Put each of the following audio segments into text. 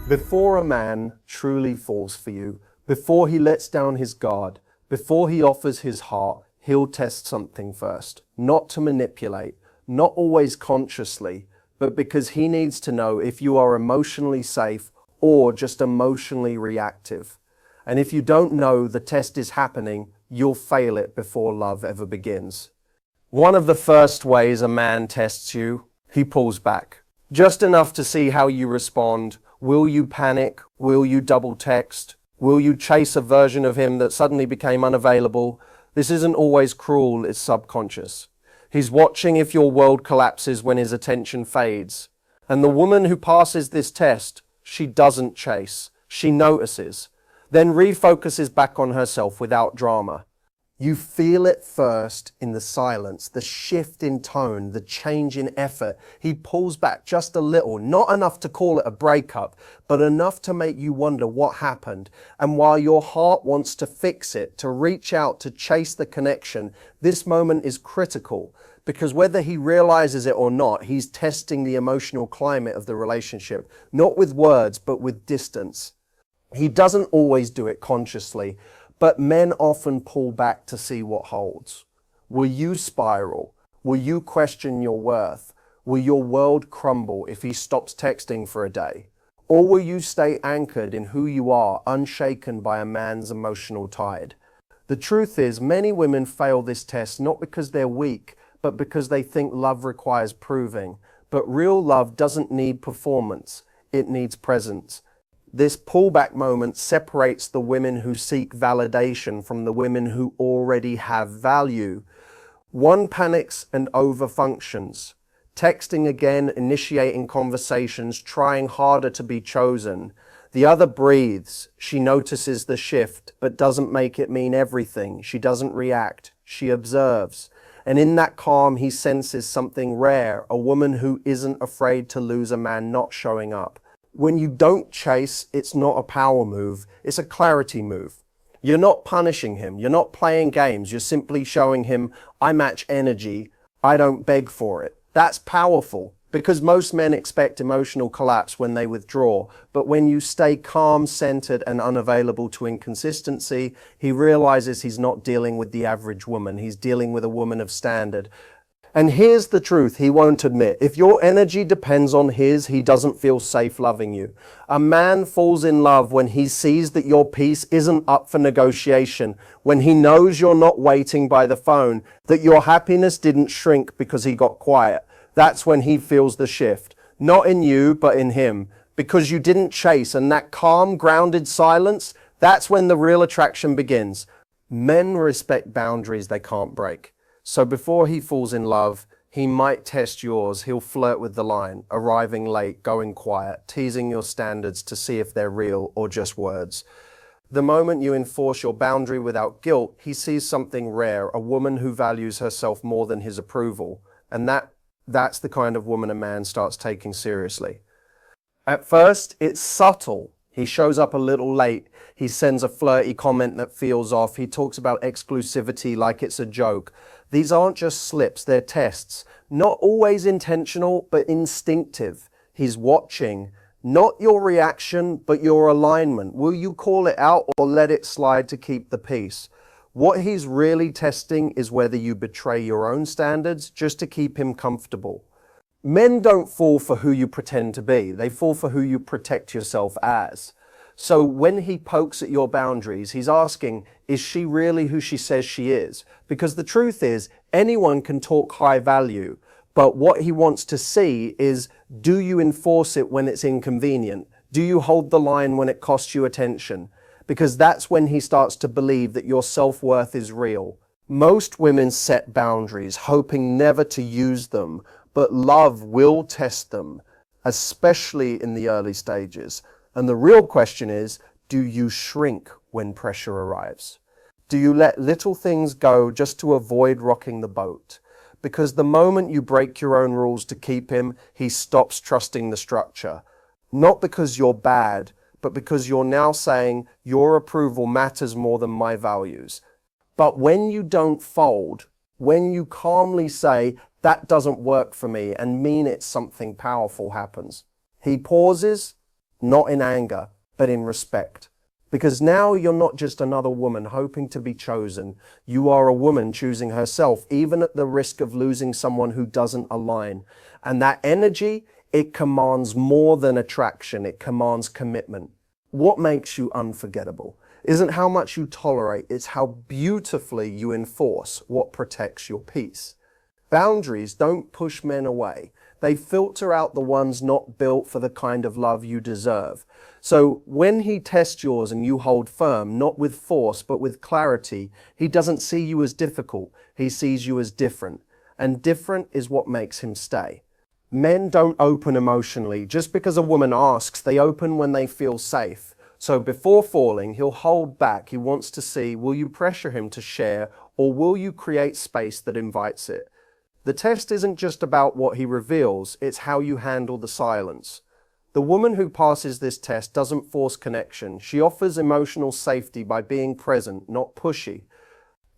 Before a man truly falls for you, before he lets down his guard, before he offers his heart, he'll test something first. Not to manipulate, not always consciously, but because he needs to know if you are emotionally safe or just emotionally reactive. And if you don't know the test is happening, you'll fail it before love ever begins. One of the first ways a man tests you, he pulls back. Just enough to see how you respond. Will you panic? Will you double text? Will you chase a version of him that suddenly became unavailable? This isn't always cruel, it's subconscious. He's watching if your world collapses when his attention fades. And the woman who passes this test, she doesn't chase. She notices, then refocuses back on herself without drama. You feel it first in the silence, the shift in tone, the change in effort. He pulls back just a little, not enough to call it a breakup, but enough to make you wonder what happened. And while your heart wants to fix it, to reach out, to chase the connection, this moment is critical because whether he realizes it or not, he's testing the emotional climate of the relationship, not with words, but with distance. He doesn't always do it consciously, but men often pull back to see what holds. Will you spiral? Will you question your worth? Will your world crumble if he stops texting for a day? Or will you stay anchored in who you are, unshaken by a man's emotional tide? The truth is, many women fail this test not because they're weak, but because they think love requires proving. But real love doesn't need performance, it needs presence. This pullback moment separates the women who seek validation from the women who already have value. One panics and overfunctions, texting again, initiating conversations, trying harder to be chosen. The other breathes. She notices the shift, but doesn't make it mean everything. She doesn't react. She observes. And in that calm, he senses something rare, a woman who isn't afraid to lose a man not showing up. When you don't chase, it's not a power move, it's a clarity move. You're not punishing him, you're not playing games, you're simply showing him, I match energy, I don't beg for it. That's powerful, because most men expect emotional collapse when they withdraw, but when you stay calm, centered, and unavailable to inconsistency, he realizes he's not dealing with the average woman, he's dealing with a woman of standard. And here's the truth he won't admit. If your energy depends on his, he doesn't feel safe loving you. A man falls in love when he sees that your peace isn't up for negotiation, when he knows you're not waiting by the phone, that your happiness didn't shrink because he got quiet. That's when he feels the shift. Not in you, but in him. Because you didn't chase, and that calm, grounded silence, that's when the real attraction begins. Men respect boundaries they can't break. So before he falls in love, he might test yours. He'll flirt with the line, arriving late, going quiet, teasing your standards to see if they're real or just words. The moment you enforce your boundary without guilt, he sees something rare, a woman who values herself more than his approval. And that's the kind of woman a man starts taking seriously. At first, it's subtle. He shows up a little late. He sends a flirty comment that feels off. He talks about exclusivity like it's a joke. These aren't just slips, they're tests. Not always intentional, but instinctive. He's watching. Not your reaction, but your alignment. Will you call it out or let it slide to keep the peace? What he's really testing is whether you betray your own standards just to keep him comfortable. Men don't fall for who you pretend to be. They fall for who you protect yourself as. So when he pokes at your boundaries, he's asking, is she really who she says she is? Because the truth is, anyone can talk high value, but what he wants to see is, do you enforce it when it's inconvenient? Do you hold the line when it costs you attention? Because that's when he starts to believe that your self-worth is real. Most women set boundaries, hoping never to use them, but love will test them, especially in the early stages. And the real question is, do you shrink when pressure arrives? Do you let little things go just to avoid rocking the boat? Because the moment you break your own rules to keep him, he stops trusting the structure. Not because you're bad, but because you're now saying your approval matters more than my values. But when you don't fold, when you calmly say, that doesn't work for me, and mean it, something powerful happens. He pauses, not in anger, but in respect. Because now you're not just another woman hoping to be chosen. You are a woman choosing herself, even at the risk of losing someone who doesn't align. And that energy, it commands more than attraction. It commands commitment. What makes you unforgettable isn't how much you tolerate, it's how beautifully you enforce what protects your peace. Boundaries don't push men away. They filter out the ones not built for the kind of love you deserve. So when he tests yours and you hold firm, not with force, but with clarity, he doesn't see you as difficult. He sees you as different. And different is what makes him stay. Men don't open emotionally. Just because a woman asks, they open when they feel safe. So before falling, he'll hold back. He wants to see, will you pressure him to share, or will you create space that invites it? The test isn't just about what he reveals, it's how you handle the silence. The woman who passes this test doesn't force connection. She offers emotional safety by being present, not pushy.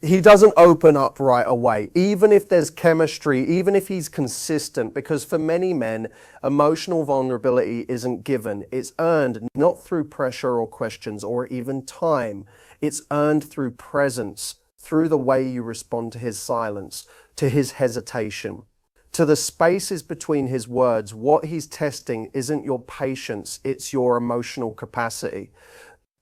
He doesn't open up right away, even if there's chemistry, even if he's consistent, because for many men, emotional vulnerability isn't given. It's earned not through pressure or questions or even time. It's earned through presence, through the way you respond to his silence, to his hesitation, to the spaces between his words. What he's testing isn't your patience, it's your emotional capacity.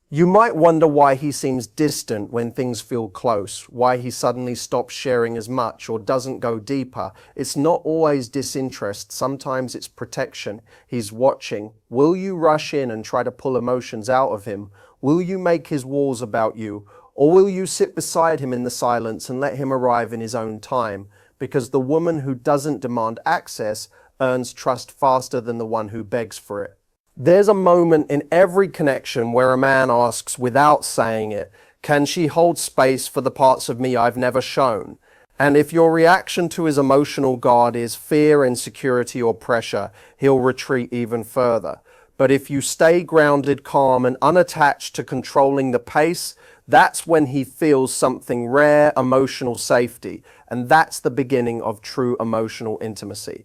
You might wonder why he seems distant when things feel close, why he suddenly stops sharing as much or doesn't go deeper. It's not always disinterest, sometimes it's protection. He's watching. Will you rush in and try to pull emotions out of him? Will you make his walls about you? Or will you sit beside him in the silence and let him arrive in his own time? Because the woman who doesn't demand access earns trust faster than the one who begs for it. There's a moment in every connection where a man asks without saying it, can she hold space for the parts of me I've never shown? And if your reaction to his emotional guard is fear, insecurity, or pressure, he'll retreat even further. But if you stay grounded, calm, and unattached to controlling the pace, that's when he feels something rare, emotional safety. And that's the beginning of true emotional intimacy.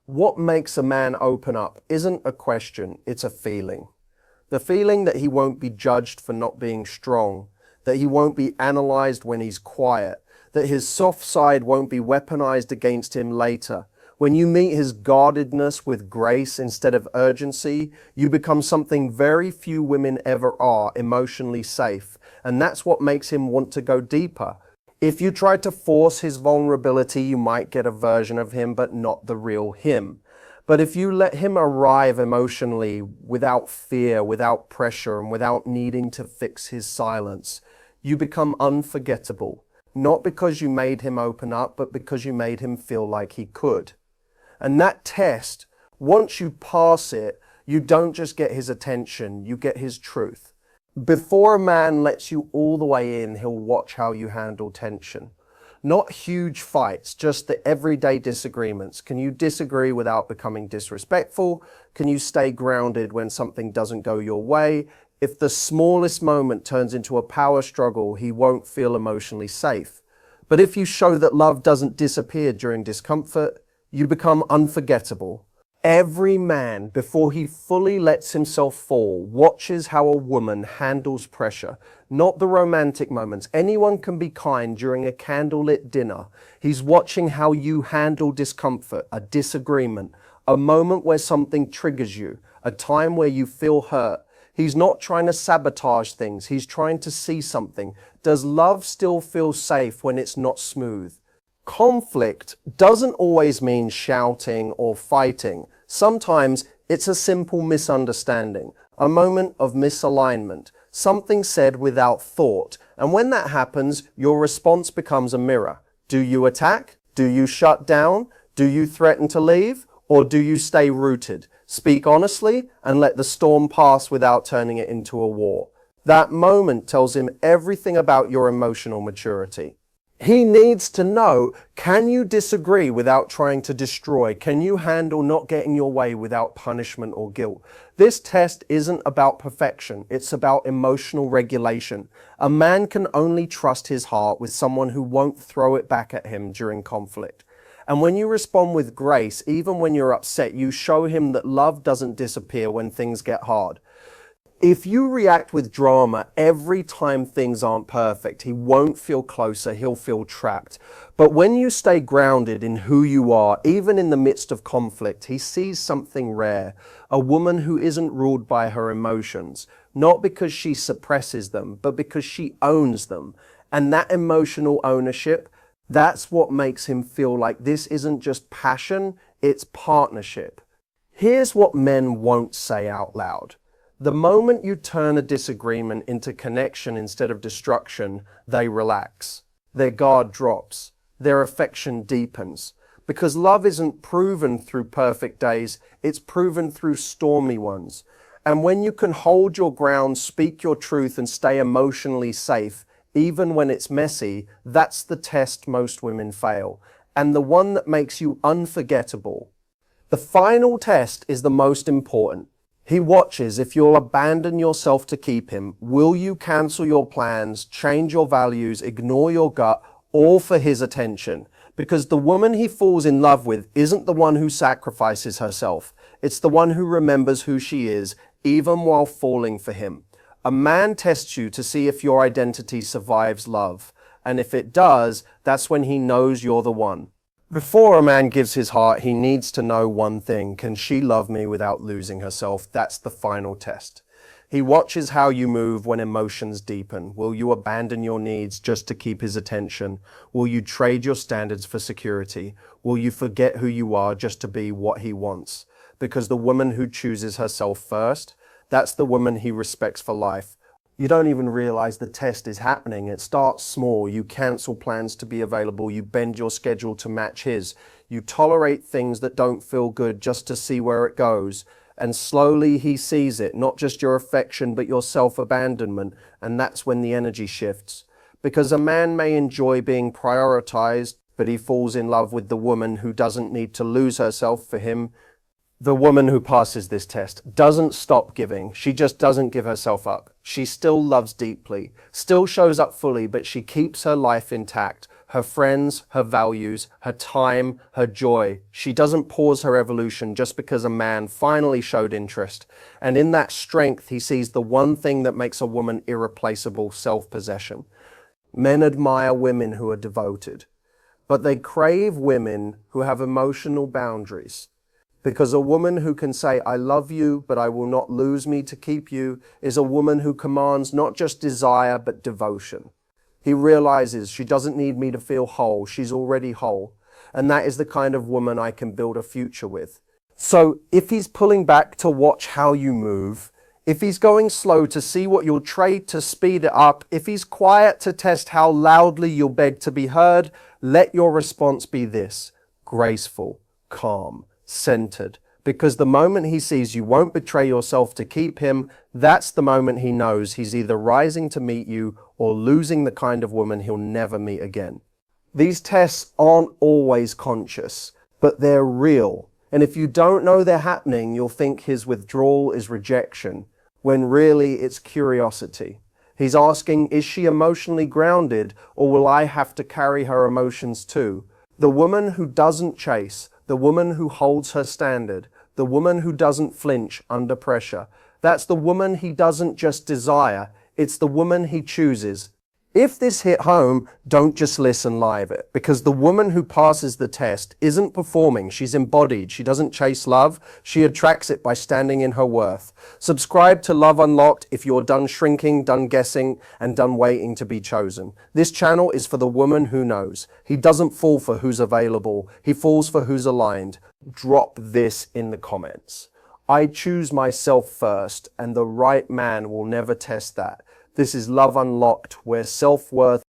What makes a man open up isn't a question, it's a feeling. The feeling that he won't be judged for not being strong, that he won't be analyzed when he's quiet, that his soft side won't be weaponized against him later. When you meet his guardedness with grace instead of urgency, you become something very few women ever are, emotionally safe. And that's what makes him want to go deeper. If you try to force his vulnerability, you might get a version of him, but not the real him. But if you let him arrive emotionally without fear, without pressure, and without needing to fix his silence, you become unforgettable. Not because you made him open up, but because you made him feel like he could. And that test, once you pass it, you don't just get his attention, you get his truth. Before a man lets you all the way in, he'll watch how you handle tension. Not huge fights, just the everyday disagreements. Can you disagree without becoming disrespectful? Can you stay grounded when something doesn't go your way? If the smallest moment turns into a power struggle, he won't feel emotionally safe. But if you show that love doesn't disappear during discomfort, you become unforgettable. Every man, before he fully lets himself fall, watches how a woman handles pressure, not the romantic moments. Anyone can be kind during a candlelit dinner. He's watching how you handle discomfort, a disagreement, a moment where something triggers you, a time where you feel hurt. He's not trying to sabotage things. He's trying to see something. Does love still feel safe when it's not smooth? Conflict doesn't always mean shouting or fighting. Sometimes it's a simple misunderstanding, a moment of misalignment, something said without thought. And when that happens, your response becomes a mirror. Do you attack? Do you shut down? Do you threaten to leave? Or do you stay rooted? Speak honestly and let the storm pass without turning it into a war. That moment tells him everything about your emotional maturity. He needs to know, can you disagree without trying to destroy? Can you handle not getting your way without punishment or guilt? This test isn't about perfection. It's about emotional regulation. A man can only trust his heart with someone who won't throw it back at him during conflict. And when you respond with grace, even when you're upset, you show him that love doesn't disappear when things get hard. If you react with drama every time things aren't perfect, he won't feel closer, he'll feel trapped. But when you stay grounded in who you are, even in the midst of conflict, he sees something rare, a woman who isn't ruled by her emotions, not because she suppresses them, but because she owns them. And that emotional ownership, that's what makes him feel like this isn't just passion, it's partnership. Here's what men won't say out loud. The moment you turn a disagreement into connection instead of destruction, they relax. Their guard drops. Their affection deepens. Because love isn't proven through perfect days, it's proven through stormy ones. And when you can hold your ground, speak your truth, and stay emotionally safe, even when it's messy, that's the test most women fail, and the one that makes you unforgettable. The final test is the most important. He watches if you'll abandon yourself to keep him. Will you cancel your plans, change your values, ignore your gut, all for his attention? Because the woman he falls in love with isn't the one who sacrifices herself. It's the one who remembers who she is, even while falling for him. A man tests you to see if your identity survives love. And if it does, that's when he knows you're the one. Before a man gives his heart, he needs to know one thing. Can she love me without losing herself? That's the final test. He watches how you move when emotions deepen. Will you abandon your needs just to keep his attention? Will you trade your standards for security? Will you forget who you are just to be what he wants? Because the woman who chooses herself first, that's the woman he respects for life. You don't even realize the test is happening. It starts small. You cancel plans to be available. You bend your schedule to match his. You tolerate things that don't feel good just to see where it goes. And slowly he sees it, not just your affection, but your self-abandonment. And that's when the energy shifts. Because a man may enjoy being prioritized, but he falls in love with the woman who doesn't need to lose herself for him. The woman who passes this test doesn't stop giving. She just doesn't give herself up. She still loves deeply, still shows up fully, but she keeps her life intact, her friends, her values, her time, her joy. She doesn't pause her evolution just because a man finally showed interest. And in that strength, he sees the one thing that makes a woman irreplaceable: self-possession. Men admire women who are devoted, but they crave women who have emotional boundaries. Because a woman who can say, I love you, but I will not lose me to keep you, is a woman who commands not just desire, but devotion. He realizes she doesn't need me to feel whole. She's already whole. And that is the kind of woman I can build a future with. So if he's pulling back to watch how you move, if he's going slow to see what you'll trade to speed it up, if he's quiet to test how loudly you'll beg to be heard, let your response be this: graceful, calm, centered. Because the moment he sees you won't betray yourself to keep him, that's the moment he knows he's either rising to meet you or losing the kind of woman he'll never meet again. These tests aren't always conscious, but they're real. And if you don't know they're happening, you'll think his withdrawal is rejection, when really it's curiosity. He's asking, is she emotionally grounded, or will I have to carry her emotions too? The woman who doesn't chase, the woman who holds her standard, the woman who doesn't flinch under pressure. That's the woman he doesn't just desire, it's the woman he chooses. If this hit home, don't just listen live it, because the woman who passes the test isn't performing, she's embodied. She doesn't chase love, she attracts it by standing in her worth. Subscribe to Love Unlocked if you're done shrinking, done guessing, and done waiting to be chosen. This channel is for the woman who knows. He doesn't fall for who's available, he falls for who's aligned. Drop this in the comments. I choose myself first, and the right man will never test that. This is Love Unlocked, where self-worth